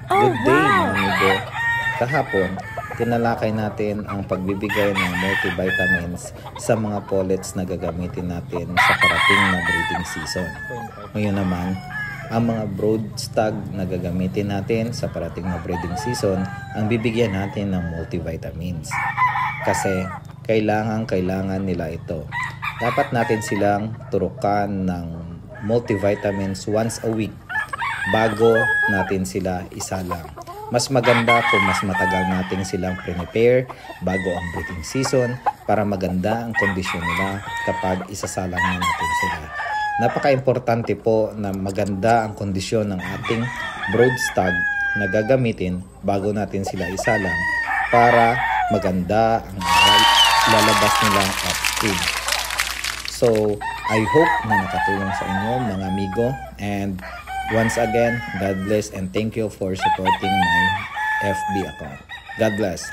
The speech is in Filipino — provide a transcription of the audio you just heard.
Good day mga amigo! Kahapon, tinalakay natin ang pagbibigay ng multivitamins sa mga pullets na gagamitin natin sa parating na breeding season. Ngayon naman, ang mga brood stag na gagamitin natin sa parating na breeding season ang bibigyan natin ng multivitamins. Kasi kailangan nila ito. Dapat natin silang turukan ng multivitamins once a week bago natin sila isalang. Mas maganda kung mas matagal natin silang prepare bago ang breeding season para maganda ang kondisyon nila kapag isasalang na natin sila. Napaka-importante po na maganda ang kondisyon ng ating brood stag na gagamitin bago natin sila isalang para maganda ang lalabas nilang offspring. So, I hope na nakatulong sa inyo mga amigo, and once again, God bless and thank you for supporting my FB account. God bless.